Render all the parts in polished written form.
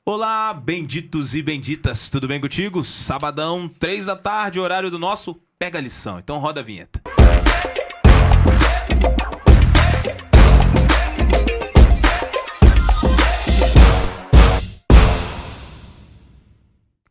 Olá, benditos e benditas, tudo bem contigo? Sabadão, 3 da tarde, horário do nosso Pega a Lição. Então roda a vinheta.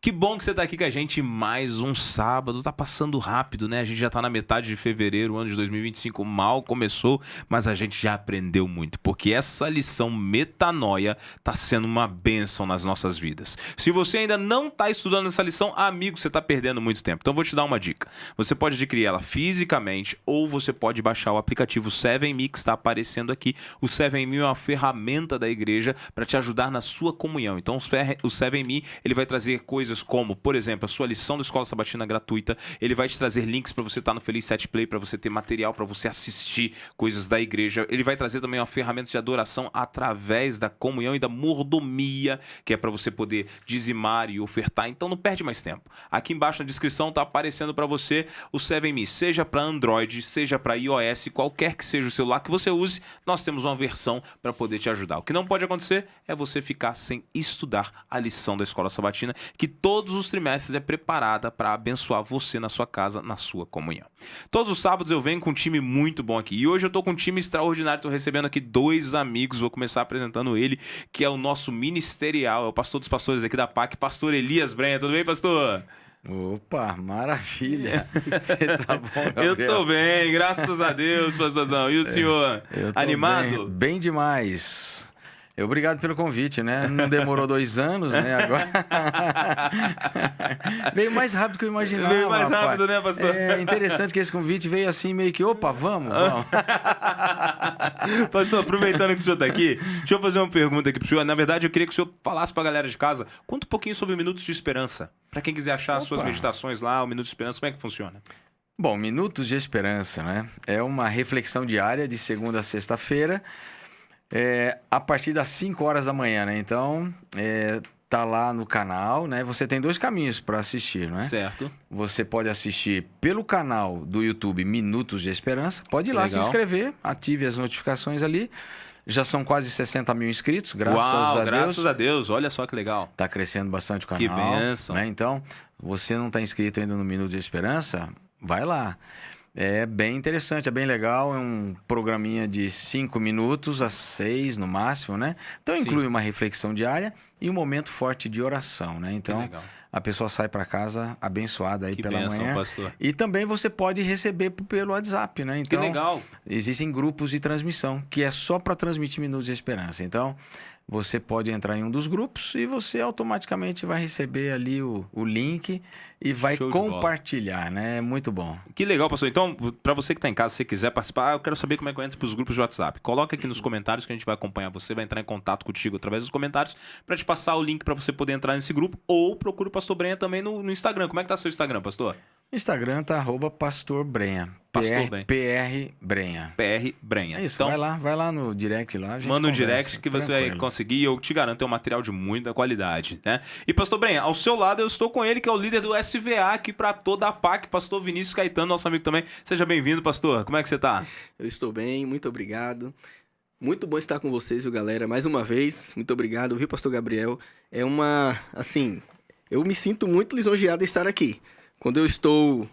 Que bom que você tá aqui com a gente mais um sábado. Tá passando rápido, né? A gente já tá na metade de fevereiro, o ano de 2025 mal começou, mas a gente já aprendeu muito, porque essa lição metanoia tá sendo uma bênção nas nossas vidas. Se você ainda não tá estudando essa lição, amigo, você tá perdendo muito tempo. Então vou te dar uma dica. Você pode adquirir ela fisicamente ou você pode baixar o aplicativo 7Me que está aparecendo aqui. O 7Me é uma ferramenta da igreja para te ajudar na sua comunhão. Então o 7Me, ele vai trazer coisas como, por exemplo, a sua lição da Escola Sabatina gratuita. Ele vai te trazer links para você estar no Feliz 7 Play, para você ter material, para você assistir coisas da igreja. Ele vai trazer também uma ferramenta de adoração através da comunhão e da mordomia, que é para você poder dizimar e ofertar. Então não perde mais tempo. Aqui embaixo na descrição tá aparecendo para você o 7Me, seja para Android, seja para iOS, qualquer que seja o celular que você use, nós temos uma versão para poder te ajudar. O que não pode acontecer é você ficar sem estudar a lição da Escola Sabatina, que todos os trimestres é preparada para abençoar você na sua casa, na sua comunhão. Todos os sábados eu venho com um time muito bom aqui. E hoje eu tô com um time extraordinário. Tô recebendo aqui 2 amigos. Vou começar apresentando ele, que é o nosso ministerial, é o pastor dos pastores aqui da PAC, pastor Elias Brenha. Tudo bem, pastor? Opa, maravilha. Você tá bom, Gabriel? Eu tô bem, graças a Deus, pastorzão. E o senhor? Eu tô Animado? Bem demais. Obrigado pelo convite, né? Não demorou 2 anos, né? Agora veio mais rápido que eu imaginava. Veio mais rapaz. rápido, né, pastor? É interessante que esse convite veio assim meio que, opa, vamos. Pastor, aproveitando que o senhor tá aqui, deixa eu fazer uma pergunta aqui pro senhor. Na verdade, eu queria que o senhor falasse pra galera de casa, conta um pouquinho sobre Minutos de Esperança. Pra quem quiser achar as suas meditações lá, o Minutos de Esperança, como é que funciona? Bom, Minutos de Esperança, né? É uma reflexão diária de segunda a sexta-feira, a partir das 5 horas da manhã, né? Então, tá lá no canal, né? Você tem 2 caminhos para assistir, não é? Certo. Você pode assistir pelo canal do YouTube Minutos de Esperança. Pode ir lá se inscrever, ative as notificações ali. Já são quase 60 mil inscritos, graças a Deus. Graças a Deus, olha só que legal. Tá crescendo bastante o canal. Que bênção. Né? Então, você não tá inscrito ainda no Minutos de Esperança? Vai lá. É bem interessante, é bem legal, é um programinha de 5 minutos a 6 no máximo, né? Então inclui uma reflexão diária e um momento forte de oração, né? Então a pessoa sai para casa abençoada aí pela manhã. Pastor. E também você pode receber pelo WhatsApp, né? Então, que legal. Existem grupos de transmissão que é só para transmitir Minutos de Esperança. Então você pode entrar em um dos grupos e você automaticamente vai receber ali o link e vai compartilhar, né? É muito bom. Que legal, pastor. Então, para você que está em casa, se você quiser participar, eu quero saber como é que eu entro para os grupos de WhatsApp. Coloca aqui nos comentários que a gente vai acompanhar você, vai entrar em contato contigo através dos comentários para te passar o link para você poder entrar nesse grupo, ou procura o Pastor Brenha também no Instagram. Como é que tá seu Instagram, pastor? Instagram tá @Pastor Brenha. Pastor Brenha. PR Brenha. PR Brenha. É isso, então, vai lá no direct lá. A gente manda um conversa, direct que você vai conseguir e eu te garanto, é um material de muita qualidade, né? E pastor Brenha, ao seu lado eu estou com ele, que é o líder do SVA aqui para toda a PAC, pastor Vinícius Caetano, nosso amigo também. Seja bem-vindo, pastor. Como é que você tá? Eu estou bem, muito obrigado. Muito bom estar com vocês, viu, galera? Mais uma vez, muito obrigado, viu, pastor Gabriel? É uma, assim, eu me sinto muito lisonjeado em estar aqui. Quando eu estou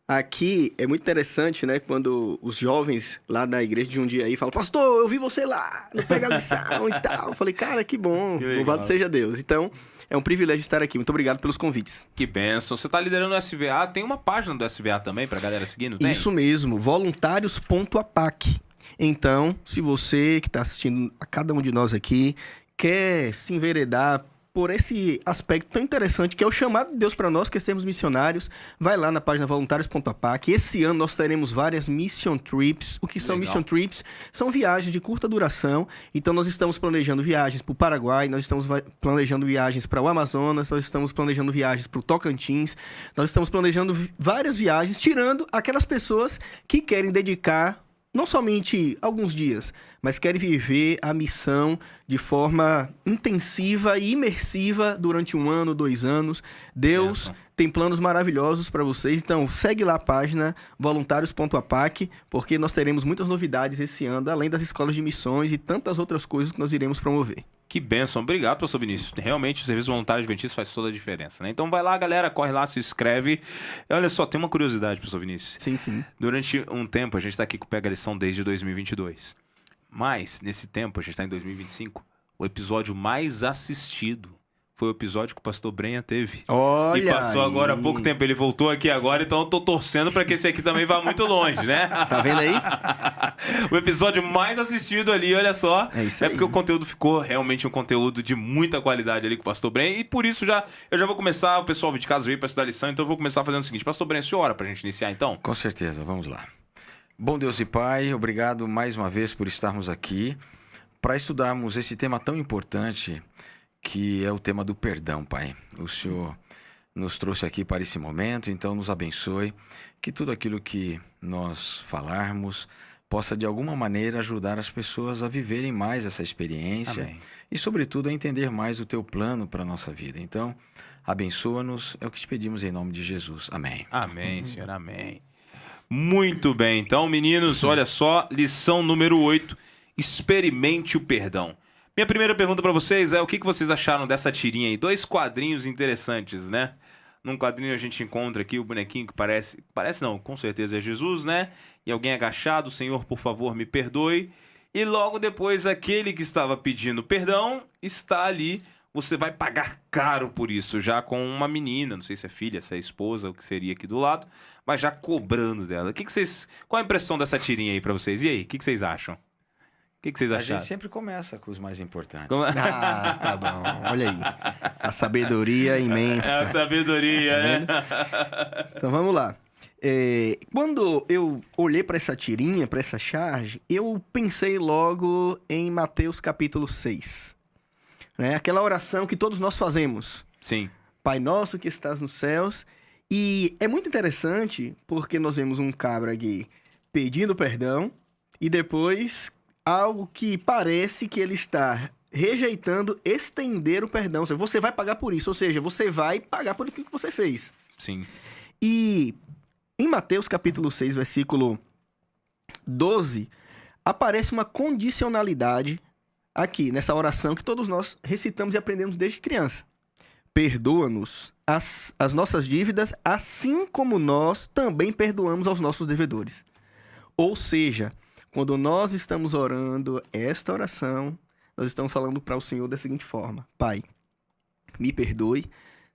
aqui, é muito interessante, né? Quando os jovens lá da igreja de Jundiaí falam, pastor, eu vi você lá, não pega a lição e tal. Eu falei, cara, que bom, louvado seja Deus. Então, é um privilégio estar aqui. Muito obrigado pelos convites. Que bênção. Você tá liderando o SVA, tem uma página do SVA também pra galera seguir, não tem? Isso mesmo, voluntários.apac. Então, se você que está assistindo a cada um de nós aqui quer se enveredar por esse aspecto tão interessante que é o chamado de Deus para nós, que é sermos missionários, vai lá na página voluntários.apac. Esse ano nós teremos várias mission trips. O que são mission trips? São viagens de curta duração. Então nós estamos planejando viagens para o Paraguai, nós estamos planejando viagens para o Amazonas, nós estamos planejando viagens para o Tocantins, nós estamos planejando várias viagens, tirando aquelas pessoas que querem dedicar não somente alguns dias, mas querem viver a missão de forma intensiva e imersiva durante 1 ano, 2 anos. Deus tem planos maravilhosos para vocês. Então, segue lá a página voluntários.apac, porque nós teremos muitas novidades esse ano, além das escolas de missões e tantas outras coisas que nós iremos promover. Que bênção. Obrigado, pastor Vinícius. Realmente, o serviço voluntário adventista faz toda a diferença, né? Então vai lá, galera, corre lá, se inscreve. Olha só, tem uma curiosidade, pastor Vinícius. Sim, sim. Durante um tempo, a gente tá aqui com o Pega a Lição desde 2022. Mas, nesse tempo, a gente tá em 2025, o episódio mais assistido foi o episódio que o pastor Brenha teve. Olha E passou aí. agora há pouco tempo. Ele voltou aqui agora, então eu tô torcendo pra que esse aqui também vá muito longe, né? Tá vendo aí? O episódio mais assistido ali, olha só. É isso aí. Porque o conteúdo ficou realmente um conteúdo de muita qualidade ali com o pastor Brenha. E por isso eu já vou começar, o pessoal de casa veio pra estudar a lição, então eu vou começar fazendo o seguinte. Pastor Brenha, senhora, pra gente iniciar então? Com certeza, vamos lá. Bom Deus e Pai, obrigado mais uma vez por estarmos aqui para estudarmos esse tema tão importante que é o tema do perdão, Pai. O Senhor nos trouxe aqui para esse momento, então nos abençoe, que tudo aquilo que nós falarmos possa de alguma maneira ajudar as pessoas a viverem mais essa experiência. Amém. E sobretudo a entender mais o Teu plano para a nossa vida. Então, abençoa-nos, é o que te pedimos em nome de Jesus. Amém. Amém, senhor, amém. Muito bem, então meninos, olha só, lição número 8, experimente o perdão. Minha primeira pergunta pra vocês é o que vocês acharam dessa tirinha aí? 2 quadrinhos interessantes, né? Num quadrinho a gente encontra aqui o bonequinho que parece não, com certeza é Jesus, né? E alguém agachado, Senhor, por favor, me perdoe. E logo depois aquele que estava pedindo perdão está ali. Você vai pagar caro por isso, já com uma menina, não sei se é filha, se é esposa, o que seria aqui do lado, mas já cobrando dela. Qual a impressão dessa tirinha aí pra vocês? E aí, o que vocês acham? O que vocês A acharam? gente sempre começa com os mais importantes. Ah, tá bom. Olha aí. A sabedoria imensa. É a sabedoria, né? Então vamos lá. Quando eu olhei para essa tirinha, para essa charge, eu pensei logo em Mateus capítulo 6. Né? Aquela oração que todos nós fazemos. Sim. Pai nosso que estás nos céus. E é muito interessante porque nós vemos um cabra aqui pedindo perdão e depois algo que parece que ele está rejeitando estender o perdão. Ou seja, você vai pagar por isso, ou seja, você vai pagar por aquilo que você fez. Sim. E em Mateus capítulo 6, versículo 12, aparece uma condicionalidade aqui, nessa oração que todos nós recitamos e aprendemos desde criança. Perdoa-nos as nossas dívidas, assim como nós também perdoamos aos nossos devedores. Ou seja, quando nós estamos orando esta oração, nós estamos falando para o Senhor da seguinte forma: Pai, me perdoe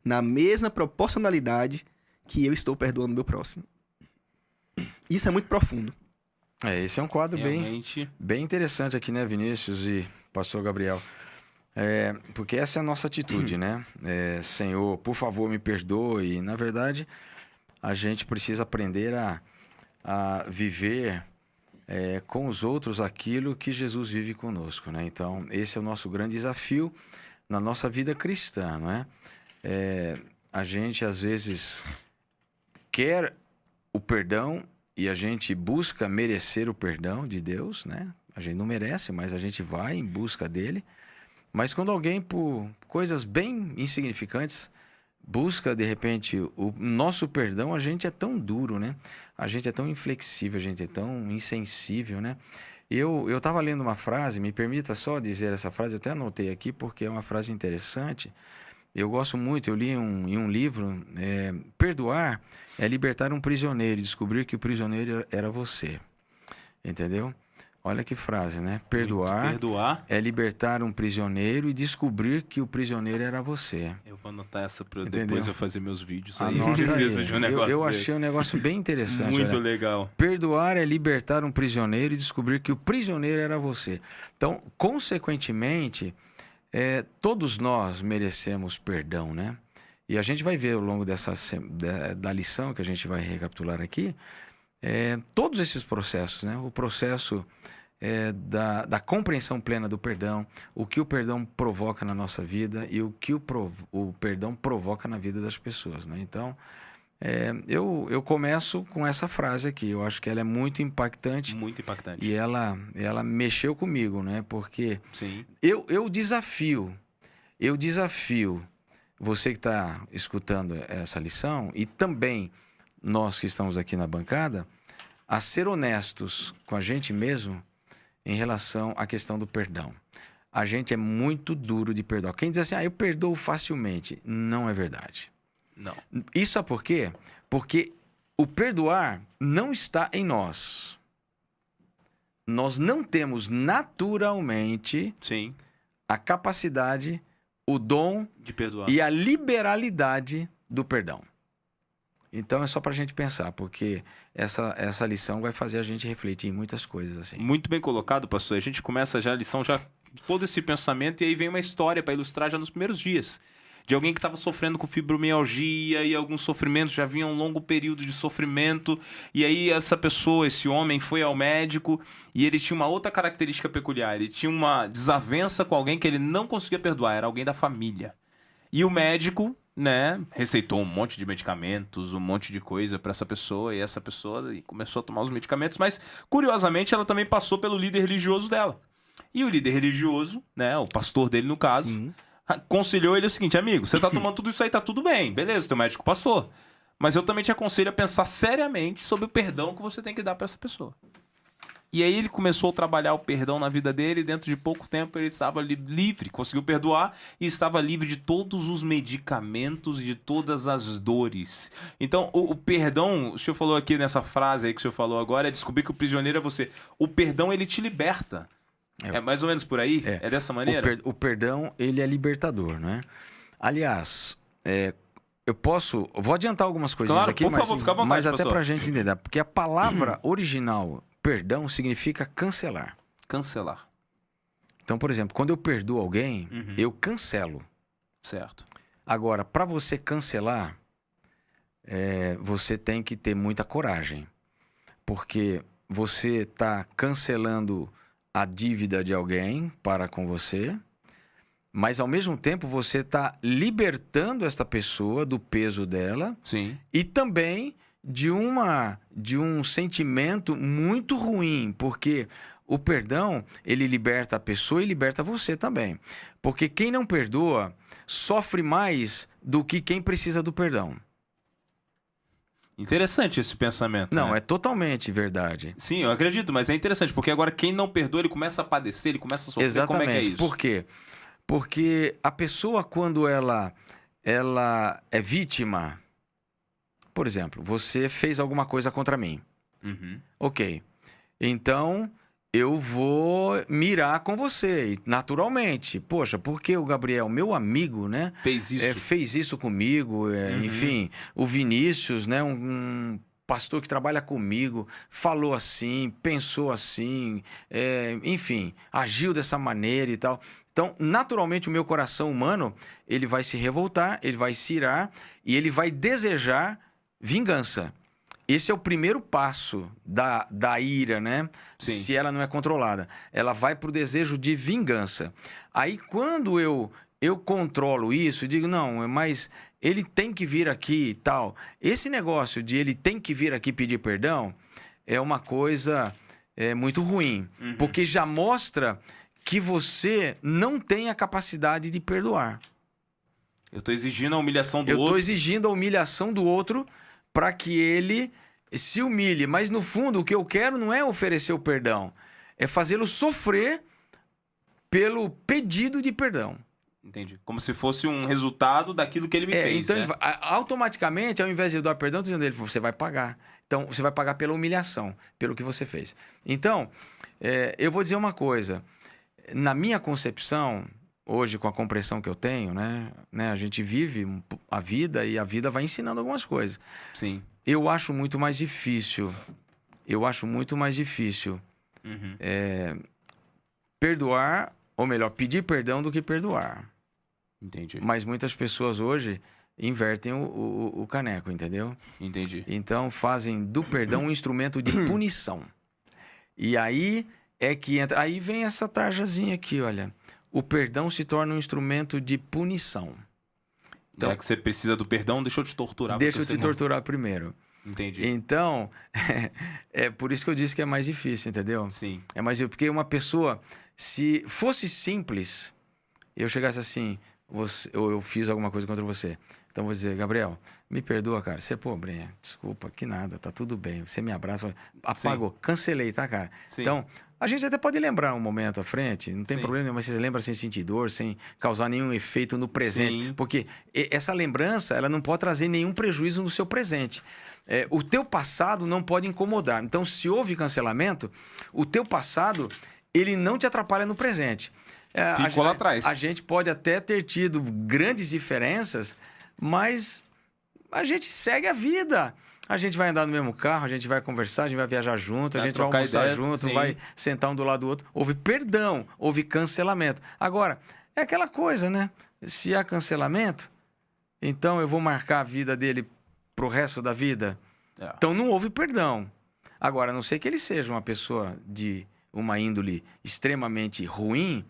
na mesma proporcionalidade que eu estou perdoando o meu próximo. Isso é muito profundo. Esse é um quadro Realmente. bem interessante aqui, né, Vinícius e pastor Gabriel? Porque essa é a nossa atitude, né? Senhor, por favor, me perdoe. E, na verdade, a gente precisa aprender a viver com os outros aquilo que Jesus vive conosco, né? Então, esse é o nosso grande desafio na nossa vida cristã, não é? A gente, às vezes, quer o perdão e a gente busca merecer o perdão de Deus, né? A gente não merece, mas a gente vai em busca dele. Mas quando alguém, por coisas bem insignificantes, busca, de repente, o nosso perdão, a gente é tão duro, né? A gente é tão inflexível, a gente é tão insensível, né? Eu estava lendo uma frase, me permita só dizer essa frase, eu até anotei aqui porque é uma frase interessante. Eu gosto muito, eu li em um livro, perdoar é libertar um prisioneiro e descobrir que o prisioneiro era você. Entendeu? Olha que frase, né? Perdoar é libertar um prisioneiro e descobrir que o prisioneiro era você. Eu vou anotar essa para depois eu fazer meus vídeos. Anota aí. Preciso aí. De um negócio eu achei um negócio bem interessante. Muito olha. legal. Perdoar é libertar um prisioneiro e descobrir que o prisioneiro era você. Então, consequentemente, todos nós merecemos perdão, né? E a gente vai ver ao longo da lição que a gente vai recapitular aqui, todos esses processos, né? O processo da compreensão plena do perdão, o que o perdão provoca na nossa vida e o que o perdão provoca na vida das pessoas, né? Então, eu começo com essa frase aqui. Eu acho que ela é muito impactante. Muito impactante. E ela mexeu comigo, né? Porque Sim. eu desafio você que está escutando essa lição e também nós que estamos aqui na bancada a ser honestos com a gente mesmo em relação à questão do perdão. a gente é muito duro de perdoar. Quem diz assim, eu perdoo facilmente, não é verdade. Não. Isso é por quê? Porque o perdoar não está em nós. Nós não temos naturalmente Sim. a capacidade, o dom De perdoar. e a liberalidade do perdão. Então é só pra gente pensar, porque essa lição vai fazer a gente refletir em muitas coisas assim. Muito bem colocado, pastor. A gente começa já a lição, já todo esse pensamento, e aí vem uma história para ilustrar já nos primeiros dias. De alguém que estava sofrendo com fibromialgia e alguns sofrimentos, já vinha um longo período de sofrimento. E aí essa pessoa, esse homem, foi ao médico e ele tinha uma outra característica peculiar. Ele tinha uma desavença com alguém que ele não conseguia perdoar, era alguém da família. E o médico, né, receitou um monte de medicamentos, um monte de coisa para essa pessoa, e essa pessoa começou a tomar os medicamentos, mas curiosamente ela também passou pelo líder religioso dela. E o líder religioso, né, o pastor dele no caso, Sim. aconselhou ele o seguinte: amigo, você tá tomando tudo isso aí, tá tudo bem, beleza, teu médico passou, mas eu também te aconselho a pensar seriamente sobre o perdão que você tem que dar para essa pessoa. E aí ele começou a trabalhar o perdão na vida dele, e dentro de pouco tempo ele estava livre, conseguiu perdoar e estava livre de todos os medicamentos e de todas as dores. Então, o perdão, o senhor falou aqui nessa frase aí que o senhor falou agora, é descobrir que o prisioneiro é você. O perdão, ele te liberta. É mais ou menos por aí? É dessa maneira? O perdão, ele é libertador, né? Aliás, eu vou adiantar algumas coisinhas Claro, aqui, por favor, fica à vontade, mas até pastor. pra gente entender, porque a palavra original, perdão, significa cancelar. Cancelar. Então, por exemplo, quando eu perdoo alguém, eu cancelo. Certo. Agora, para você cancelar, você tem que ter muita coragem, porque você está cancelando a dívida de alguém para com você, mas ao mesmo tempo você está libertando esta pessoa do peso dela. Sim. E também de um sentimento muito ruim, porque o perdão, ele liberta a pessoa e liberta você também. Porque quem não perdoa sofre mais do que quem precisa do perdão. Interessante esse pensamento. Não, né? é totalmente verdade. Sim, eu acredito, mas é interessante, porque agora quem não perdoa, ele começa a padecer, ele começa a sofrer. Exatamente. Como é que é isso? Por quê? Porque a pessoa, quando ela é vítima, por exemplo, você fez alguma coisa contra mim. Ok. Então, eu vou mirar com você, naturalmente. Poxa, porque o Gabriel, meu amigo, né? Fez isso. Comigo, enfim. O Vinícius, né? Um pastor que trabalha comigo, falou assim, pensou assim, enfim, agiu dessa maneira e tal. Então, naturalmente, o meu coração humano, ele vai se revoltar, ele vai se irar e ele vai desejar vingança. Esse é o primeiro passo da ira, né? Sim. Se ela não é controlada. Ela vai para o desejo de vingança. Aí, quando eu controlo isso, digo, não, mas ele tem que vir aqui e tal. Esse negócio de ele tem que vir aqui pedir perdão é uma coisa muito ruim. Porque já mostra que você não tem a capacidade de perdoar. Eu tô exigindo a humilhação do Eu outro. tô exigindo a humilhação do outro para que ele se humilhe. Mas, no fundo, o que eu quero não é oferecer o perdão. É fazê-lo sofrer pelo pedido de perdão. Entendi. Como se fosse um resultado daquilo que ele me fez, então, né? ele automaticamente, ao invés de eu dar perdão, eu tô dizendo ele, você vai pagar. Então, você vai pagar pela humilhação, pelo que você fez. Então, eu vou dizer uma coisa. Na minha concepção, hoje, com a compreensão que eu tenho, né, a gente vive a vida e a vida vai ensinando algumas coisas. Sim. Eu acho muito mais difícil. Perdoar, ou melhor, pedir perdão do que perdoar. Entendi. Mas muitas pessoas hoje invertem o caneco, entendeu? Entendi. Então fazem do perdão um instrumento de punição. E aí é que entra. Aí vem essa tarjazinha aqui, olha. O perdão se torna um instrumento de punição. Então, já que você precisa do perdão, deixa eu te torturar. Deixa eu te torturar primeiro. Entendi. Então, é por isso que eu disse que é mais difícil, entendeu? Sim. É mais difícil, porque uma pessoa, se fosse simples, eu chegasse assim, ou eu fiz alguma coisa contra você. Então eu vou dizer, Gabriel, me perdoa, cara. Você, pô, Brenha, desculpa, que nada, tá tudo bem. Você me abraça, apagou, Sim. cancelei, tá, cara? Sim. Então, a gente até pode lembrar um momento à frente, não tem Sim. problema nenhum, mas você lembra sem sentir dor, sem causar nenhum efeito no presente. Sim. Porque essa lembrança, ela não pode trazer nenhum prejuízo no seu presente. O teu passado não pode incomodar. Então, se houve cancelamento, o teu passado, ele não te atrapalha no presente. Ficou lá atrás. A gente pode até ter tido grandes diferenças, mas a gente segue a vida. A gente vai andar no mesmo carro, a gente vai conversar, a gente vai viajar junto, a gente vai almoçar junto, sim. vai sentar um do lado do outro. Houve perdão, houve cancelamento. Agora, é aquela coisa, né? Se há cancelamento, então eu vou marcar a vida dele pro resto da vida. Então não houve perdão. Agora, a não sei que ele seja uma pessoa de uma índole extremamente ruim,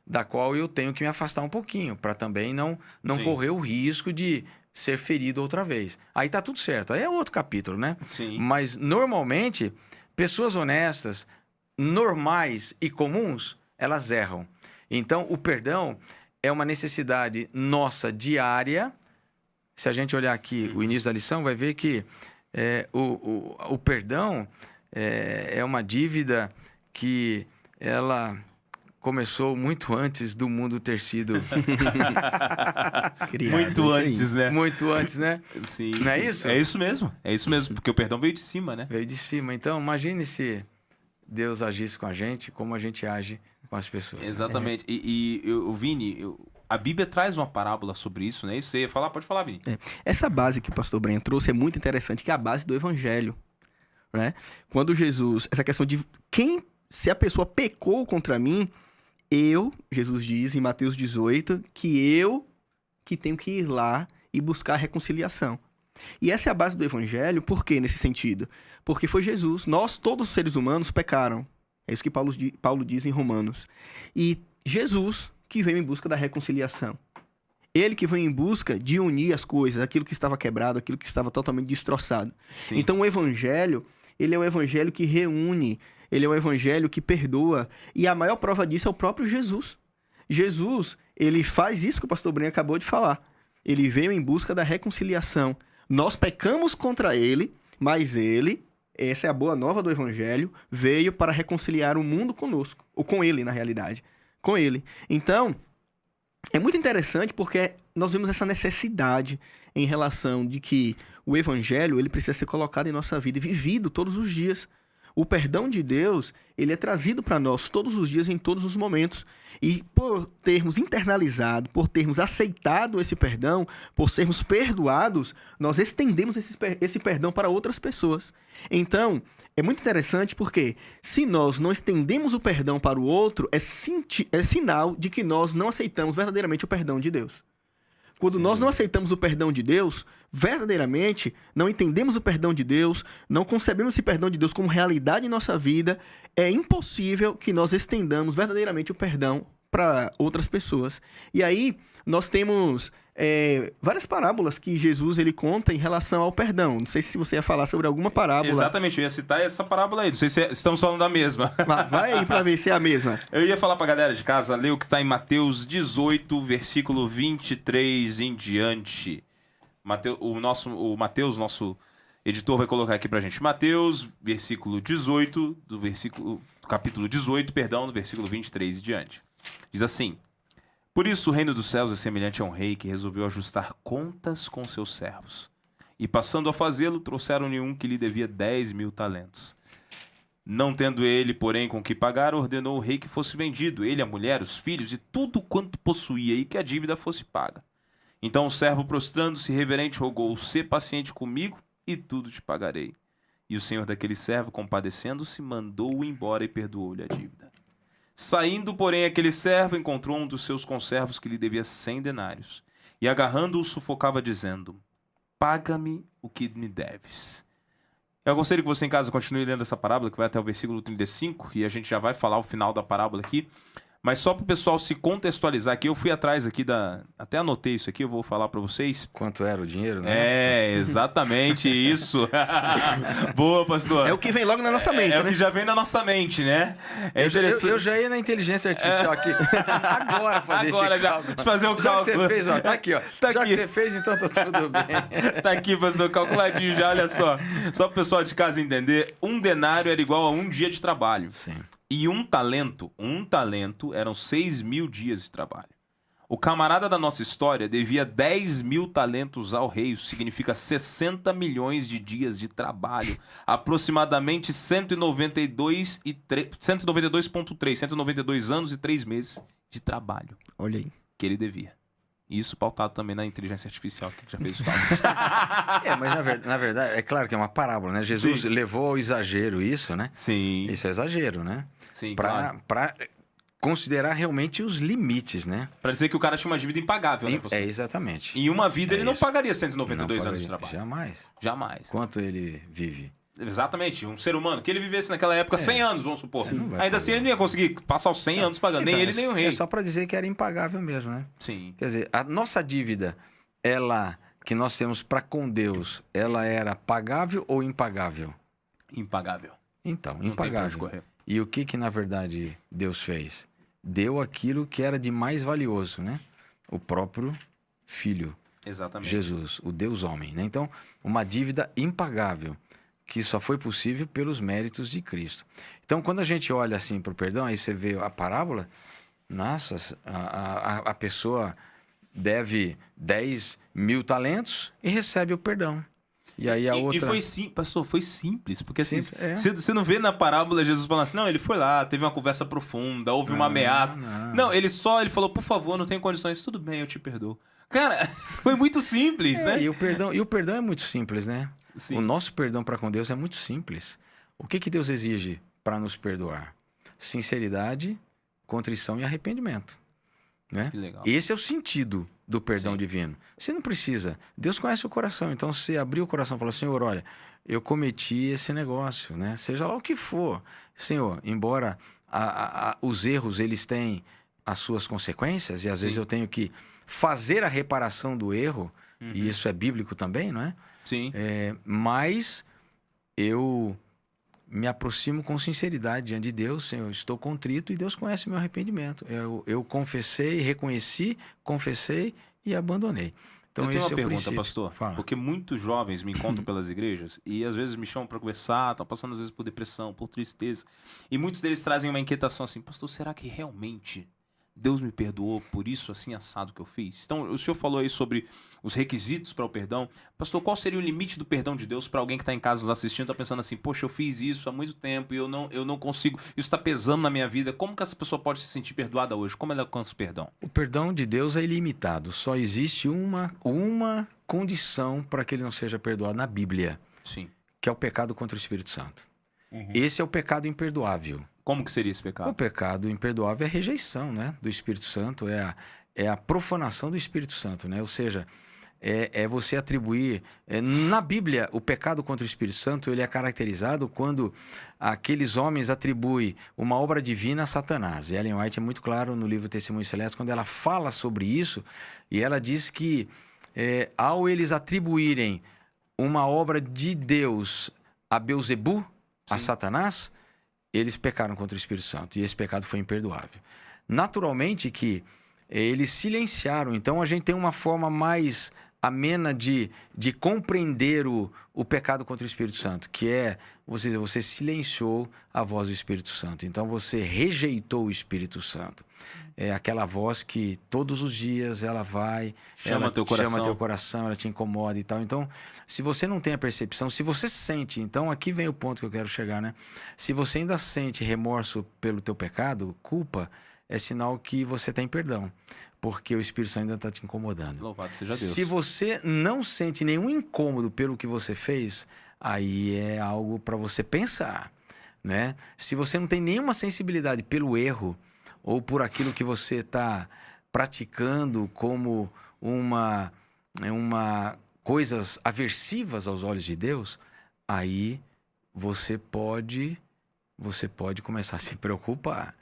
da qual eu tenho que me afastar um pouquinho, para também não correr o risco de ser ferido outra vez. Aí tá tudo certo. Aí é outro capítulo, né? Sim. Mas, normalmente, pessoas honestas, normais e comuns, elas erram. Então, o perdão é uma necessidade nossa diária. Se a gente olhar aqui o início da lição, vai ver que o perdão é uma dívida que ela começou muito antes do mundo ter sido... Muito antes, né? Muito antes, né? Sim. Não é isso? É isso mesmo. É isso mesmo, porque o perdão veio de cima, né? Veio de cima. Então, imagine se Deus agisse com a gente, como a gente age com as pessoas. Exatamente. Vini, a Bíblia traz uma parábola sobre isso, né? Isso você ia falar? Pode falar, Vini. Essa base que o pastor Brenha trouxe é muito interessante, que é a base do evangelho, né? Quando Jesus... Essa questão de se a pessoa pecou contra mim, Jesus diz em Mateus 18, que tenho que ir lá e buscar a reconciliação. E essa é a base do evangelho, por quê nesse sentido? Porque foi Jesus, nós todos os seres humanos pecaram. É isso que Paulo diz em Romanos. E Jesus que veio em busca da reconciliação. Ele que veio em busca de unir as coisas, aquilo que estava quebrado, aquilo que estava totalmente destroçado. Sim. Então o evangelho, ele é o evangelho que reúne, ele é o evangelho que perdoa. E a maior prova disso é o próprio Jesus. Jesus, ele faz isso que o pastor Brenha acabou de falar. Ele veio em busca da reconciliação. Nós pecamos contra ele, mas ele, essa é a boa nova do evangelho, veio para reconciliar o mundo conosco. Ou com ele, na realidade. Com ele. Então, é muito interessante porque nós vemos essa necessidade em relação de que o evangelho, ele precisa ser colocado em nossa vida e vivido todos os dias. O perdão de Deus, ele é trazido para nós todos os dias, em todos os momentos. E por termos internalizado, por termos aceitado esse perdão, por sermos perdoados, nós estendemos esse perdão para outras pessoas. Então, é muito interessante porque se nós não estendemos o perdão para o outro, é sinal de que nós não aceitamos verdadeiramente o perdão de Deus. Quando nós não aceitamos o perdão de Deus, verdadeiramente, não entendemos o perdão de Deus, não concebemos esse perdão de Deus como realidade em nossa vida, é impossível que nós estendamos verdadeiramente o perdão para outras pessoas. E aí, nós temos várias parábolas que Jesus ele conta em relação ao perdão. Não sei se você ia falar sobre alguma parábola. Exatamente, eu ia citar essa parábola aí. Não sei se estamos falando da mesma. Vai aí para ver se é a mesma. Eu ia falar pra galera de casa, ler o que está em Mateus 18, versículo 23 em diante. O Mateus, nosso editor, vai colocar aqui pra gente. Mateus, versículo 18, do capítulo 18, perdão, do versículo 23 em diante. Diz assim: por isso o reino dos céus é semelhante a um rei que resolveu ajustar contas com seus servos. E passando a fazê-lo, trouxeram-lhe um que lhe devia 10.000 talentos. Não tendo ele, porém, com que pagar, ordenou o rei que fosse vendido, ele, a mulher, os filhos e tudo quanto possuía, e que a dívida fosse paga. Então o servo, prostrando-se reverente, rogou: sê paciente comigo, e tudo te pagarei. E o senhor daquele servo, compadecendo-se, mandou-o embora e perdoou-lhe a dívida. Saindo, porém, aquele servo encontrou um dos seus conservos que lhe devia 100 denários, e agarrando-o, sufocava, dizendo: paga-me o que me deves. Eu aconselho que você em casa continue lendo essa parábola, que vai até o versículo 35, e a gente já vai falar o final da parábola aqui. Mas só para o pessoal se contextualizar aqui, eu fui atrás aqui até anotei isso aqui, eu vou falar para vocês. Quanto era o dinheiro, né? É, exatamente isso. Boa, pastor. É o que vem logo na nossa mente, É né? o que já vem na nossa mente, né? É Eu já ia na inteligência artificial aqui. Agora fazer esse cálculo. Fazer o Já cálculo. que você fez, ó, tá aqui, ó. Tá já aqui. que você fez, então tá tudo bem. Tá aqui, pastor, calculadinho já, olha só. Só pro pessoal de casa entender, 1 denário era igual a 1 dia de trabalho. Sim. E um talento eram 6.000 dias de trabalho. O camarada da nossa história devia 10.000 talentos ao rei, isso significa 60 milhões de dias de trabalho, aproximadamente 192 anos e 3 meses de trabalho Olha aí. que ele devia. Isso pautado também na inteligência artificial, que já fez os cálculos. Mas na verdade, é claro que é uma parábola, né? Jesus levou ao exagero isso, né? Sim. Isso é exagero, né? Sim, Pra considerar realmente os limites, né? Pra dizer que o cara tinha uma dívida impagável, né, pastor? Exatamente. Em uma vida ele não isso. pagaria 192 Não anos de pagaria. trabalho. Jamais. Jamais. Quanto ele vive? Exatamente. Um ser humano que ele vivesse naquela época 100 anos, vamos supor. Não vai Ainda assim pagar. ele não ia conseguir passar os 100 anos pagando. Nem ele, nem o rei. É só para dizer que era impagável mesmo, né? Sim. Quer dizer, a nossa dívida, ela que nós temos para com Deus, ela era pagável ou impagável? Impagável. Então, Não tem pra onde impagável. correr. E o que na verdade Deus fez? Deu aquilo que era de mais valioso, né? O próprio Filho, Exatamente. Jesus, o Deus homem, né? Então, uma dívida impagável, que só foi possível pelos méritos de Cristo. Então, quando a gente olha assim para o perdão, aí você vê a parábola, nossa, a pessoa deve 10.000 talentos e recebe o perdão. E aí a outra... E foi pastor, foi simples. Porque assim, Simples, é. você não vê na parábola Jesus falando assim, não, ele foi lá, teve uma conversa profunda, houve uma ameaça. Não, ele falou, por favor, não tenho condições, tudo bem, eu te perdoo. Cara, foi muito simples, né? E o perdão é muito simples, né? Sim. O nosso perdão para com Deus é muito simples. O que Deus exige para nos perdoar? Sinceridade, contrição e arrependimento. Né? Que legal. Esse é o sentido do perdão divino. Você não precisa. Deus conhece o coração. Então, se abrir o coração e falar, Senhor, olha, eu cometi esse negócio, né? Seja lá o que for. Senhor, embora os erros eles têm as suas consequências, e às vezes eu tenho que fazer a reparação do erro, e isso é bíblico também, não é? Sim. Mas eu me aproximo com sinceridade diante de Deus, Senhor, estou contrito e Deus conhece o meu arrependimento. Eu confessei, reconheci, confessei e abandonei. Então, eu tenho esse uma é o pergunta, princípio. pastor. Fala. Porque muitos jovens me encontram pelas igrejas e às vezes me chamam para conversar, estão passando às vezes por depressão, por tristeza. E muitos deles trazem uma inquietação assim, pastor, será que realmente Deus me perdoou por isso assim assado que eu fiz? Então, o senhor falou aí sobre os requisitos para o perdão. Pastor, qual seria o limite do perdão de Deus para alguém que está em casa nos assistindo, está pensando assim, poxa, eu fiz isso há muito tempo e eu não consigo, isso está pesando na minha vida. Como que essa pessoa pode se sentir perdoada hoje? Como ela alcança o perdão? O perdão de Deus é ilimitado. Só existe uma condição para que ele não seja perdoado na Bíblia, Sim. que é o pecado contra o Espírito Santo. Esse é o pecado imperdoável. Como que seria esse O pecado? pecado imperdoável é a rejeição, né, do Espírito Santo, é a profanação do Espírito Santo, né? Ou seja, é você atribuir... na Bíblia, o pecado contra o Espírito Santo ele é caracterizado quando aqueles homens atribuem uma obra divina a Satanás. E Ellen White é muito claro no livro Testemunho Celeste, quando ela fala sobre isso, e ela diz que ao eles atribuírem uma obra de Deus a Beuzebu, a Satanás, eles pecaram contra o Espírito Santo. E esse pecado foi imperdoável. Naturalmente que eles silenciaram. Então a gente tem uma forma mais amena de compreender o pecado contra o Espírito Santo, que é você silenciou a voz do Espírito Santo. Então você rejeitou o Espírito Santo. É aquela voz que todos os dias ela vai, chama teu coração, ela te incomoda e tal. Então, se você não tem a percepção, se você sente, então aqui vem o ponto que eu quero chegar, né? Se você ainda sente remorso pelo teu pecado, culpa, é sinal que você tem perdão, porque o Espírito Santo ainda está te incomodando. Louvado seja Deus. Se você não sente nenhum incômodo pelo que você fez, aí é algo para você pensar, né? Se você não tem nenhuma sensibilidade pelo erro ou por aquilo que você está praticando como coisas aversivas aos olhos de Deus, aí você pode começar a se preocupar.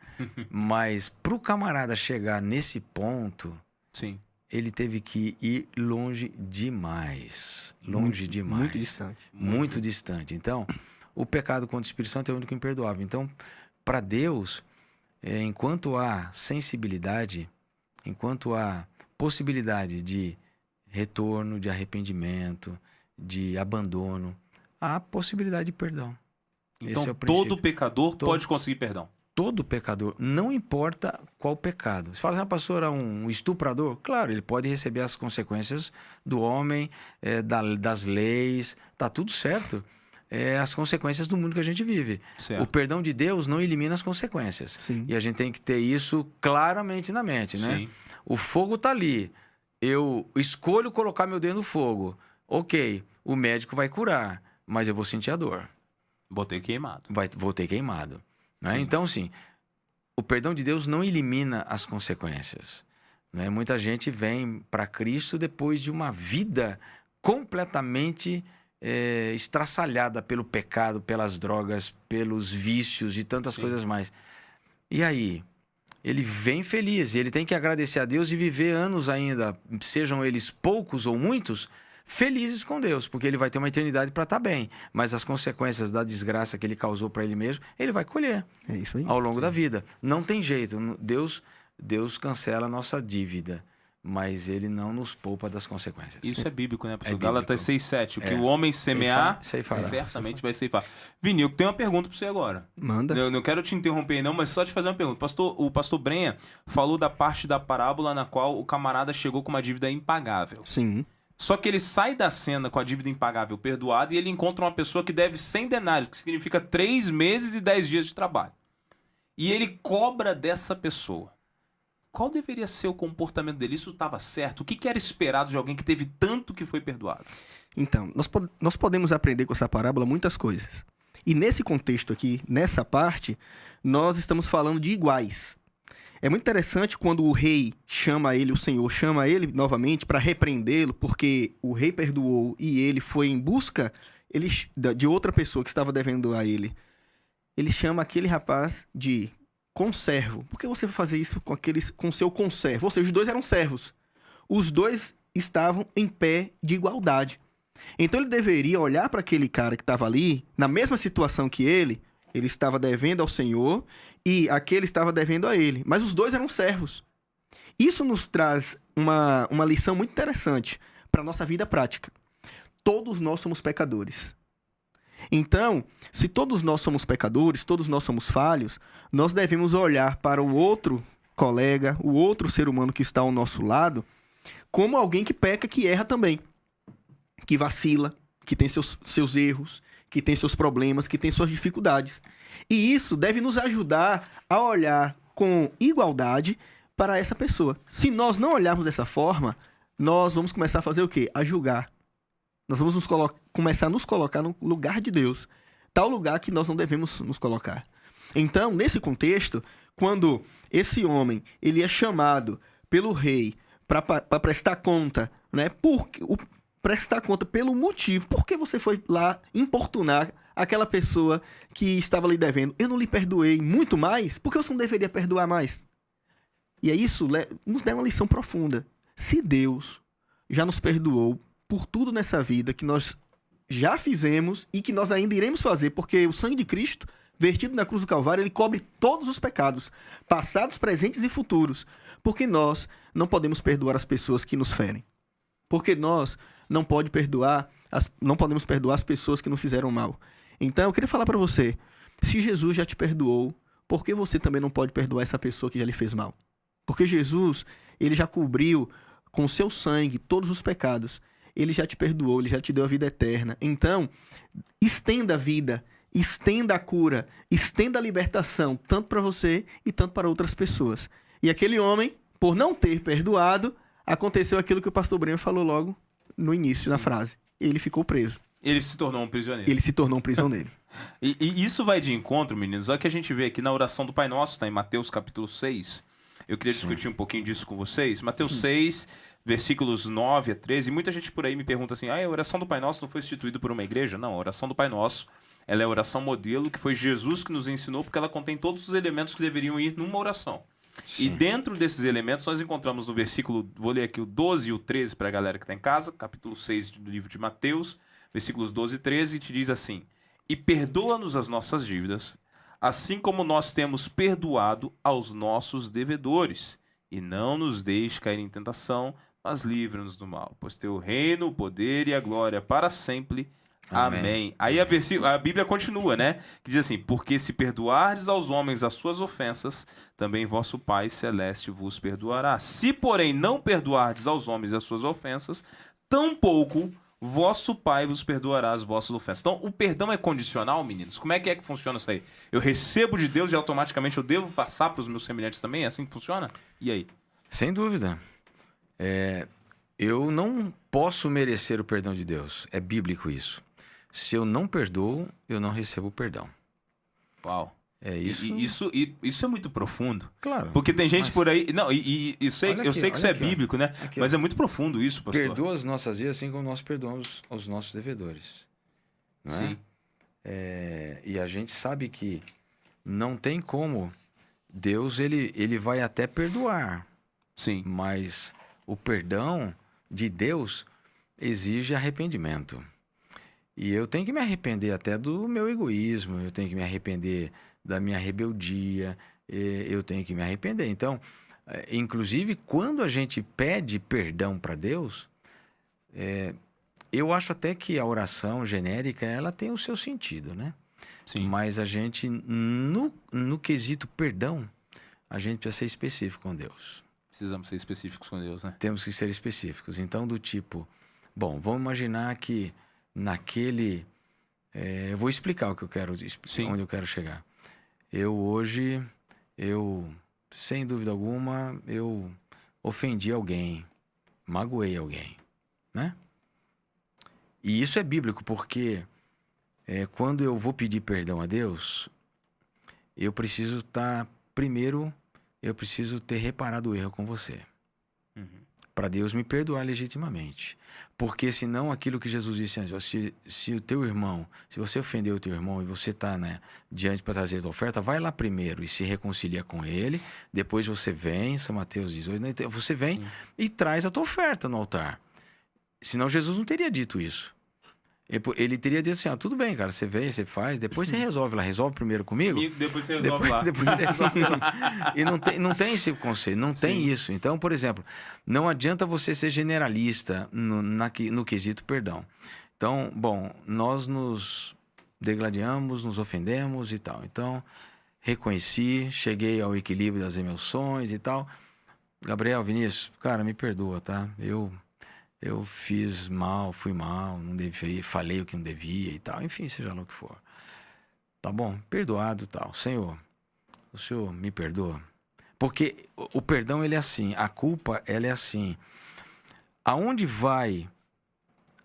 Mas pro camarada chegar nesse ponto, Sim. ele teve que ir longe demais. Longe demais. Muito distante. Muito distante. Então, o pecado contra o Espírito Santo é o único imperdoável. Então, para Deus, enquanto há sensibilidade, enquanto há possibilidade de retorno, de arrependimento, de abandono, há possibilidade de perdão. Então, Esse é o todo princípio. pecador pode conseguir perdão. Todo pecador, não importa qual pecado. Você fala assim, pastor, é um estuprador? Claro, ele pode receber as consequências do homem, das leis, tá tudo certo. As consequências do mundo que a gente vive. Certo. O perdão de Deus não elimina as consequências. Sim. E a gente tem que ter isso claramente na mente, né? Sim. O fogo tá ali. Eu escolho colocar meu dedo no fogo. Ok, o médico vai curar, mas eu vou sentir a dor. Vou ter queimado. Vou ter queimado. Né? Sim. Então, sim, o perdão de Deus não elimina as consequências. Né? Muita gente vem para Cristo depois de uma vida completamente estraçalhada pelo pecado, pelas drogas, pelos vícios e tantas coisas mais. E aí? Ele vem feliz, ele tem que agradecer a Deus e viver anos ainda, sejam eles poucos ou muitos, felizes com Deus, porque ele vai ter uma eternidade para estar bem. Mas as consequências da desgraça que ele causou para ele mesmo, ele vai colher É isso aí. ao longo da vida. Não tem jeito. Deus cancela a nossa dívida, mas ele não nos poupa das consequências. Isso é bíblico, né, pastor? É Gálatas bíblico. 6,7. O que o homem semear, Ceifará. certamente vai ceifar. Vini, eu tenho uma pergunta para você agora. Manda. Eu não quero te interromper, não, mas só te fazer uma pergunta. O pastor Brenha falou da parte da parábola na qual o camarada chegou com uma dívida impagável. Sim. Só que ele sai da cena com a dívida impagável perdoada e ele encontra uma pessoa que deve 100 denários, que significa 3 meses e 10 dias de trabalho. E ele cobra dessa pessoa. Qual deveria ser o comportamento dele? Isso estava certo? O que era esperado de alguém que teve tanto que foi perdoado? Então, nós podemos aprender com essa parábola muitas coisas. E nesse contexto aqui, nessa parte, nós estamos falando de iguais. É muito interessante quando o rei chama ele, o Senhor chama ele novamente para repreendê-lo, porque o rei perdoou e ele foi em busca de outra pessoa que estava devendo a ele. Ele chama aquele rapaz de conservo. Por que você vai fazer isso com seu conservo? Ou seja, os dois eram servos. Os dois estavam em pé de igualdade. Então ele deveria olhar para aquele cara que estava ali, na mesma situação que ele estava devendo ao Senhor e aquele estava devendo a ele. Mas os dois eram servos. Isso nos traz uma lição muito interessante para a nossa vida prática. Todos nós somos pecadores. Então, se todos nós somos pecadores, todos nós somos falhos, nós devemos olhar para o outro colega, o outro ser humano que está ao nosso lado, como alguém que peca, que erra também, que vacila, que tem seus erros, que tem seus problemas, que tem suas dificuldades. E isso deve nos ajudar a olhar com igualdade para essa pessoa. Se nós não olharmos dessa forma, nós vamos começar a fazer o quê? A julgar. Nós vamos começar a nos colocar no lugar de Deus. Tal lugar que nós não devemos nos colocar. Então, nesse contexto, quando esse homem ele é chamado pelo rei para prestar conta, né? Prestar conta pelo motivo. Por que você foi lá importunar aquela pessoa que estava lhe devendo? Eu não lhe perdoei muito mais? Por que você não deveria perdoar mais? E isso nos dá uma lição profunda. Se Deus já nos perdoou por tudo nessa vida que nós já fizemos e que nós ainda iremos fazer, porque o sangue de Cristo, vertido na cruz do Calvário, ele cobre todos os pecados, passados, presentes e futuros. Porque nós não podemos perdoar as pessoas que nos ferem. Porque nós não podemos perdoar as pessoas que nos fizeram mal. Então, eu queria falar para você, se Jesus já te perdoou, por que você também não pode perdoar essa pessoa que já lhe fez mal? Porque Jesus, ele já cobriu com o seu sangue todos os pecados. Ele já te perdoou, ele já te deu a vida eterna. Então, estenda a vida, estenda a cura, estenda a libertação, tanto para você e tanto para outras pessoas. E aquele homem, por não ter perdoado, aconteceu aquilo que o pastor Breno falou logo no início da frase. Ele ficou preso. Ele se tornou um prisioneiro. Ele se tornou um prisioneiro. E isso vai de encontro, meninos, olha que a gente vê aqui na oração do Pai Nosso, tá em Mateus capítulo 6. Eu queria discutir um pouquinho disso com vocês. Mateus 6, versículos 9 a 13. Muita gente por aí me pergunta assim, a oração do Pai Nosso não foi instituída por uma igreja? Não, a oração do Pai Nosso Ela é a oração modelo, que foi Jesus que nos ensinou, porque ela contém todos os elementos que deveriam ir numa oração. Sim. E dentro desses elementos, nós encontramos no versículo, vou ler aqui o 12 e o 13 para a galera que está em casa, capítulo 6 do livro de Mateus, versículos 12 e 13, te diz assim: e perdoa-nos as nossas dívidas, assim como nós temos perdoado aos nossos devedores. E não nos deixe cair em tentação, mas livra-nos do mal. Pois teu reino, o poder e a glória para sempre. Amém. Aí a Bíblia continua, né? Que diz assim: porque se perdoardes aos homens as suas ofensas, também vosso Pai Celeste vos perdoará. Se, porém, não perdoardes aos homens as suas ofensas, tampouco vosso Pai vos perdoará as vossas ofensas. Então, o perdão é condicional, meninos? Como é que funciona isso aí? Eu recebo de Deus e automaticamente eu devo passar para os meus semelhantes também? É assim que funciona? E aí? Sem dúvida. Eu não posso merecer o perdão de Deus. É bíblico isso. Se eu não perdoo, eu não recebo perdão. Uau. É isso. Isso é muito profundo. Claro. Porque tem gente por aí... Não, eu sei que isso é aqui, bíblico, né? Aqui, mas é muito profundo isso, pastor. Perdoa as nossas dívidas assim como nós perdoamos aos nossos devedores. Não é? Sim. E a gente sabe que não tem como. Deus, ele vai até perdoar. Sim. Mas o perdão de Deus exige arrependimento. E eu tenho que me arrepender até do meu egoísmo, eu tenho que me arrepender da minha rebeldia, eu tenho que me arrepender. Então, inclusive, quando a gente pede perdão para Deus, eu acho até que a oração genérica, ela tem o seu sentido, né? Sim. Mas a gente, no quesito perdão, a gente precisa ser específico com Deus. Precisamos ser específicos com Deus, né? Temos que ser específicos. Então, do tipo, bom, vamos imaginar que naquele... eu vou explicar o que eu quero, onde eu quero chegar. Hoje, sem dúvida alguma, eu ofendi alguém, magoei alguém, né? E isso é bíblico, porque quando eu vou pedir perdão a Deus, eu preciso eu preciso ter reparado o erro com você. Para Deus me perdoar legitimamente. Porque senão aquilo que Jesus disse antes, se o teu irmão, se você ofendeu o teu irmão e você está, né, diante para trazer a tua oferta, vai lá primeiro e se reconcilia com ele, depois você vem, São Mateus 18, né, você vem e traz a tua oferta no altar. Senão Jesus não teria dito isso. Ele teria dito assim, tudo bem, cara, você vem, você faz, depois você resolve lá. Resolve primeiro comigo. E depois você resolve lá. Depois você resolve lá. E não tem esse conceito, não tem isso. Então, por exemplo, não adianta você ser generalista no quesito perdão. Então, bom, nós nos degladiamos, nos ofendemos e tal. Então, reconheci, cheguei ao equilíbrio das emoções e tal. Gabriel, Vinícius, cara, me perdoa, tá? Eu fiz mal, fui mal, não devia, falei o que não devia e tal. Enfim, seja lá o que for. Tá bom? Perdoado e tal. Senhor, o Senhor me perdoa? Porque o perdão, ele é assim. A culpa, ela é assim. Aonde vai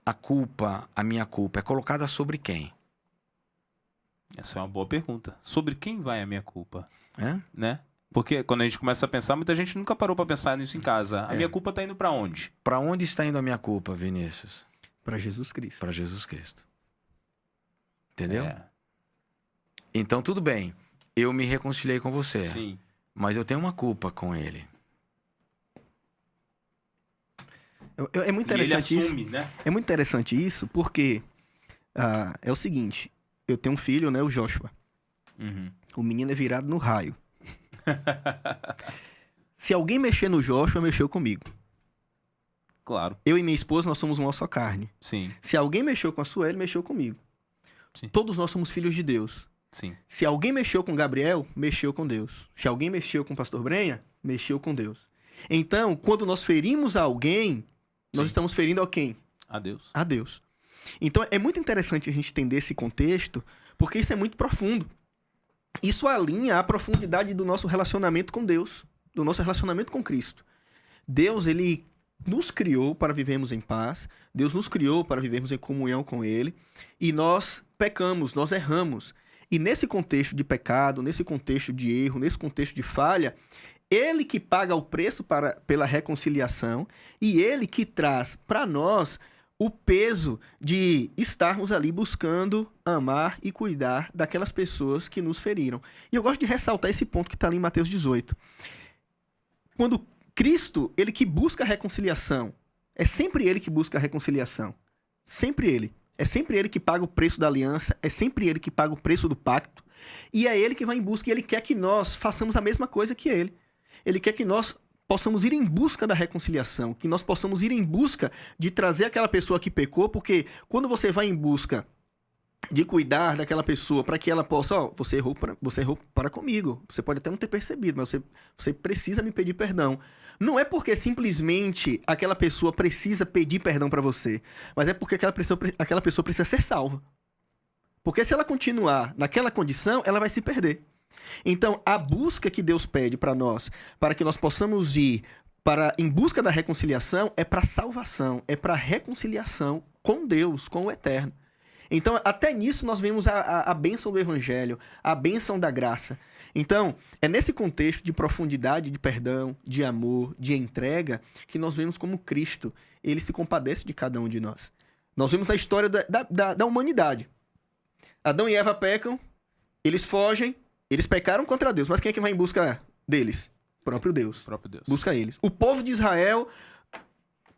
a culpa, a minha culpa? É colocada sobre quem? Essa é uma boa pergunta. Sobre quem vai a minha culpa? Né? Porque quando a gente começa a pensar, muita gente nunca parou para pensar nisso em casa. A minha culpa tá indo para onde? Para onde está indo a minha culpa, Vinícius? Para Jesus Cristo. Para Jesus Cristo. Entendeu? Então, tudo bem. Eu me reconciliei com você. Sim. Mas eu tenho uma culpa com ele. É muito interessante ele assume, isso. Né? É muito interessante isso, porque é o seguinte. Eu tenho um filho, né, o Joshua. O menino é virado no raio. Se alguém mexer no Joshua, mexeu comigo. Claro. Eu e minha esposa, nós somos uma só carne. Sim. Se alguém mexeu com a Sueli, mexeu comigo. Sim. Todos nós somos filhos de Deus. Sim. Se alguém mexeu com Gabriel, mexeu com Deus. Se alguém mexeu com o pastor Brenha, mexeu com Deus. Então, quando nós ferimos alguém, nós estamos ferindo a quem? A Deus. A Deus. Então, é muito interessante a gente entender esse contexto, porque isso é muito profundo. Isso alinha a profundidade do nosso relacionamento com Deus, do nosso relacionamento com Cristo. Deus, ele nos criou para vivermos em paz, Deus nos criou para vivermos em comunhão com Ele, e nós pecamos, nós erramos. E nesse contexto de pecado, nesse contexto de erro, nesse contexto de falha, Ele que paga o preço pela reconciliação e Ele que traz para nós o peso de estarmos ali buscando amar e cuidar daquelas pessoas que nos feriram. E eu gosto de ressaltar esse ponto que está ali em Mateus 18. Quando Cristo, ele que busca a reconciliação, é sempre ele que busca a reconciliação. Sempre ele. É sempre ele que paga o preço da aliança, é sempre ele que paga o preço do pacto, e é ele que vai em busca, e ele quer que nós façamos a mesma coisa que ele. Ele quer que nós possamos ir em busca da reconciliação, que nós possamos ir em busca de trazer aquela pessoa que pecou, porque quando você vai em busca de cuidar daquela pessoa para que ela possa, você errou para comigo, você pode até não ter percebido, mas você precisa me pedir perdão. Não é porque simplesmente aquela pessoa precisa pedir perdão para você, mas é porque aquela pessoa precisa ser salva. Porque se ela continuar naquela condição, ela vai se perder. Então, a busca que Deus pede para nós, para que nós possamos ir em busca da reconciliação, é para salvação, é para reconciliação com Deus, com o Eterno. Então, até nisso nós vemos a bênção do Evangelho, a bênção da graça. Então, é nesse contexto de profundidade, de perdão, de amor, de entrega, que nós vemos como Cristo, ele se compadece de cada um de nós. Nós vemos na história da humanidade. Adão e Eva pecam, eles fogem, eles pecaram contra Deus, mas quem é que vai em busca deles? O próprio Deus. O próprio Deus. Busca eles. O povo de Israel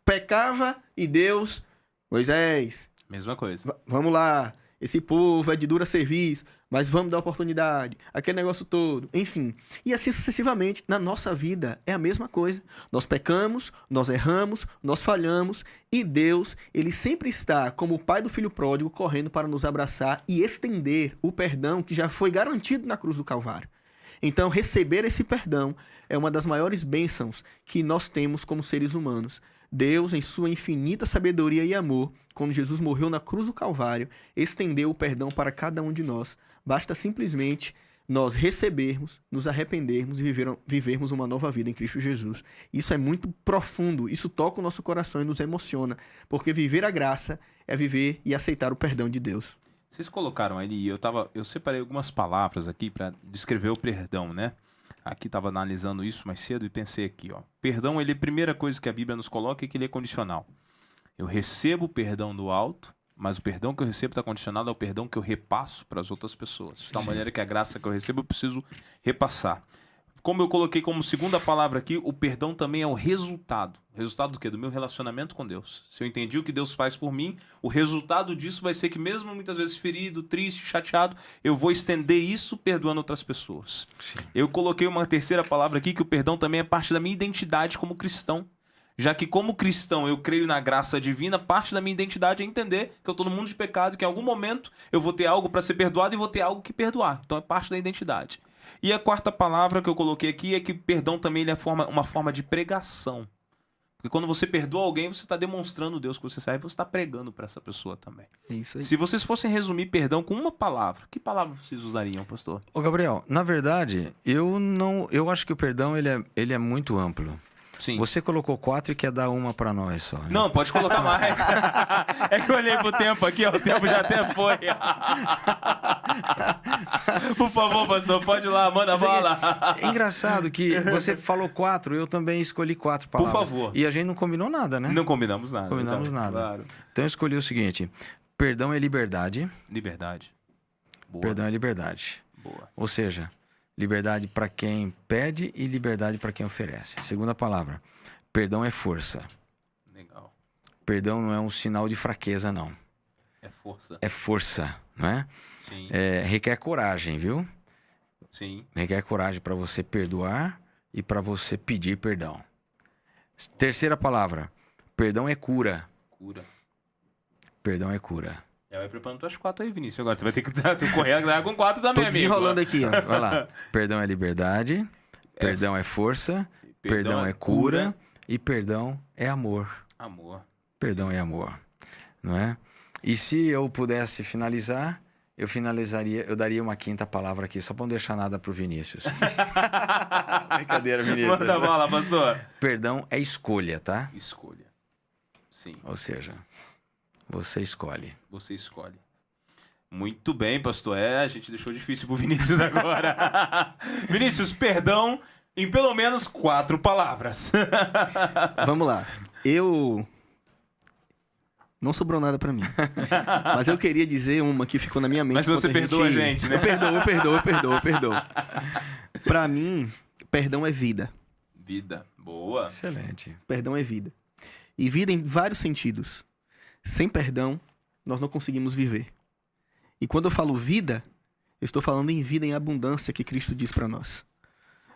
pecava e Deus, Moisés, mesma coisa. Vamos lá, esse povo é de dura serviço, mas vamos dar oportunidade, aquele negócio todo, enfim. E assim sucessivamente, na nossa vida é a mesma coisa. Nós pecamos, nós erramos, nós falhamos, e Deus, ele sempre está como o pai do filho pródigo, correndo para nos abraçar e estender o perdão que já foi garantido na cruz do Calvário. Então, receber esse perdão é uma das maiores bênçãos que nós temos como seres humanos. Deus, em sua infinita sabedoria e amor, quando Jesus morreu na cruz do Calvário, estendeu o perdão para cada um de nós. Basta simplesmente nós recebermos, nos arrependermos e vivermos uma nova vida em Cristo Jesus. Isso é muito profundo, isso toca o nosso coração e nos emociona, porque viver a graça é viver e aceitar o perdão de Deus. Vocês colocaram ali, eu separei algumas palavras aqui para descrever o perdão, né? Aqui estava analisando isso mais cedo e pensei aqui, ó. Perdão, ele é a primeira coisa que a Bíblia nos coloca é que ele é condicional. Eu recebo o perdão do alto, mas o perdão que eu recebo está condicionado ao perdão que eu repasso para as outras pessoas. De tal maneira que a graça que eu recebo eu preciso repassar. Como eu coloquei como segunda palavra aqui, o perdão também é o resultado. O resultado do quê? Do meu relacionamento com Deus. Se eu entendi o que Deus faz por mim, o resultado disso vai ser que mesmo muitas vezes ferido, triste, chateado, eu vou estender isso perdoando outras pessoas. Sim. Eu coloquei uma terceira palavra aqui, que o perdão também é parte da minha identidade como cristão. Já que como cristão eu creio na graça divina, parte da minha identidade é entender que eu estou no mundo de pecado e que em algum momento eu vou ter algo para ser perdoado e vou ter algo que perdoar. Então é parte da identidade. E a quarta palavra que eu coloquei aqui é que perdão também ele é uma forma de pregação. Porque quando você perdoa alguém, você está demonstrando o Deus que você serve, você está pregando para essa pessoa também. Isso aí. Se vocês fossem resumir perdão com uma palavra, que palavra vocês usariam, pastor? Ô Gabriel, na verdade, eu acho que o perdão ele é muito amplo. Sim. Você colocou 4 e quer dar uma pra nós só. Né? Não, pode colocar mais. É que eu olhei pro tempo aqui, ó, o tempo já até foi. Por favor, pastor, pode ir lá, manda a bala. É engraçado que você falou 4, eu também escolhi 4 palavras. Por favor. E a gente não combinou nada, né? Não combinamos nada. Combinamos então, nada. Claro. Então eu escolhi o seguinte: perdão é liberdade. Liberdade. Boa. Perdão é liberdade. Boa. Ou seja, liberdade para quem pede e liberdade para quem oferece. Segunda palavra, perdão é força. Legal. Perdão não é um sinal de fraqueza, não. É força. É força, não é? Sim. Requer coragem, viu? Sim. Requer coragem para você perdoar e para você pedir perdão. Terceira palavra, perdão é cura. Cura. Perdão é cura. Já vai preparando tuas 4 aí, Vinícius. Agora você vai ter que correr com 4 também, Tô amigo. desenrolando aqui, ó. Vai lá. Perdão é liberdade, perdão é força, perdão é cura e perdão é amor. Amor. Perdão é amor, não é? E se eu pudesse finalizar, eu daria uma quinta palavra aqui, só para não deixar nada pro Vinícius. Brincadeira, Vinícius. Manda bala, pastor. Perdão é escolha, tá? Escolha. Sim. Ou seja, você escolhe. Você escolhe. Muito bem, pastor. A gente deixou difícil pro Vinícius agora. Vinícius, perdão em pelo menos 4 palavras. Vamos lá. Não sobrou nada pra mim. Mas eu queria dizer uma que ficou na minha mente. Mas você perdoa a gente, né? Eu perdoo. Pra mim, perdão é vida. Vida. Boa. Excelente. Perdão é vida. E vida em vários sentidos. Sem perdão, nós não conseguimos viver. E quando eu falo vida, eu estou falando em vida em abundância que Cristo diz para nós.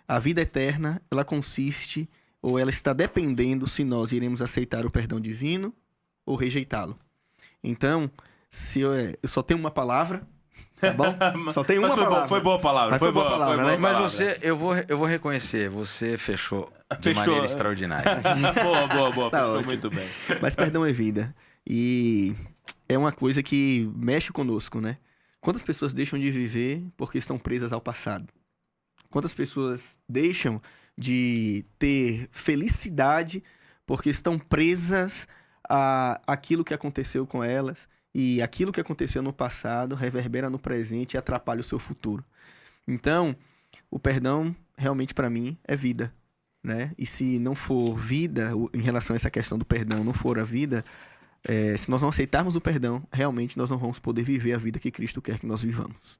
A vida eterna, ela consiste, ou ela está dependendo se nós iremos aceitar o perdão divino ou rejeitá-lo. Então, se eu só tenho uma palavra, tá bom? Só tenho uma palavra. Foi boa a palavra. Foi boa a palavra, né? Mas você, eu vou reconhecer, você fechou de maneira extraordinária. Boa. Tá Fechou ótimo. muito bem. Mas perdão é vida. E é uma coisa que mexe conosco, né? Quantas pessoas deixam de viver porque estão presas ao passado? Quantas pessoas deixam de ter felicidade porque estão presas a aquilo que aconteceu com elas, e aquilo que aconteceu no passado reverbera no presente e atrapalha o seu futuro. Então, o perdão realmente para mim é vida, né? E se não for vida, em relação a essa questão do perdão, não for a vida, se nós não aceitarmos o perdão, realmente nós não vamos poder viver a vida que Cristo quer que nós vivamos.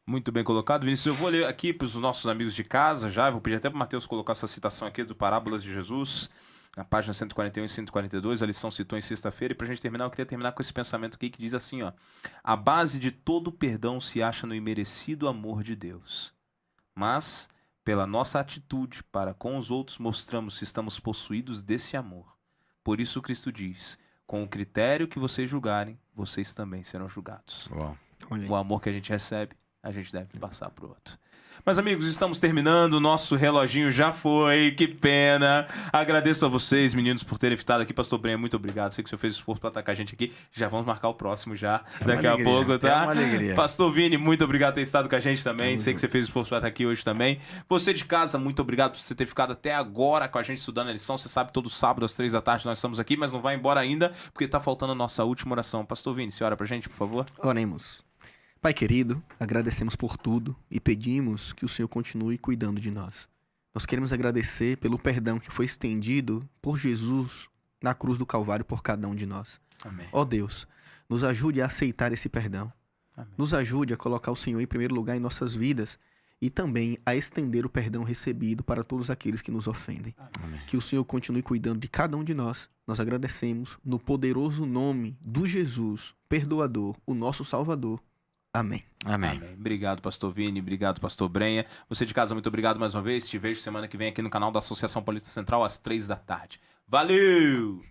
Muito bem colocado, Vinícius. Eu vou ler aqui para os nossos amigos de casa já. Eu vou pedir até para o Mateus colocar essa citação aqui do Parábolas de Jesus, na página 141 e 142. A lição citou em sexta-feira. E para a gente terminar, eu queria terminar com esse pensamento aqui que diz assim, ó: a base de todo perdão se acha no imerecido amor de Deus. Mas, pela nossa atitude para com os outros, mostramos se estamos possuídos desse amor. Por isso Cristo diz: com o critério que vocês julgarem, vocês também serão julgados. Uau. O amor que a gente recebe, a gente deve passar pro outro. Mas, amigos, estamos terminando. O nosso reloginho já foi. Que pena. Agradeço a vocês, meninos, por terem ficado aqui. Pastor Brenha, muito obrigado. Sei que o senhor fez esforço para atacar a gente aqui. Já vamos marcar o próximo já, daqui a pouco, tá? É uma alegria. Pastor Vini, muito obrigado por ter estado com a gente também. Sei que você fez esforço para estar aqui hoje também. Você de casa, muito obrigado por você ter ficado até agora com a gente estudando a lição. Você sabe, todo sábado às 3 da tarde nós estamos aqui, mas não vai embora ainda, porque tá faltando a nossa última oração. Pastor Vini, você ora pra gente, por favor? Oremos. Pai querido, agradecemos por tudo e pedimos que o Senhor continue cuidando de nós. Nós queremos agradecer pelo perdão que foi estendido por Jesus na cruz do Calvário por cada um de nós. Amém. Ó Deus, nos ajude a aceitar esse perdão. Amém. Nos ajude a colocar o Senhor em primeiro lugar em nossas vidas e também a estender o perdão recebido para todos aqueles que nos ofendem. Amém. Que o Senhor continue cuidando de cada um de nós. Nós agradecemos no poderoso nome do Jesus, perdoador, o nosso Salvador. Amém. Amém. Amém. Obrigado, Pastor Vini. Obrigado, Pastor Brenha. Você de casa, muito obrigado mais uma vez. Te vejo semana que vem aqui no canal da Associação Paulista Central às 3 da tarde. Valeu!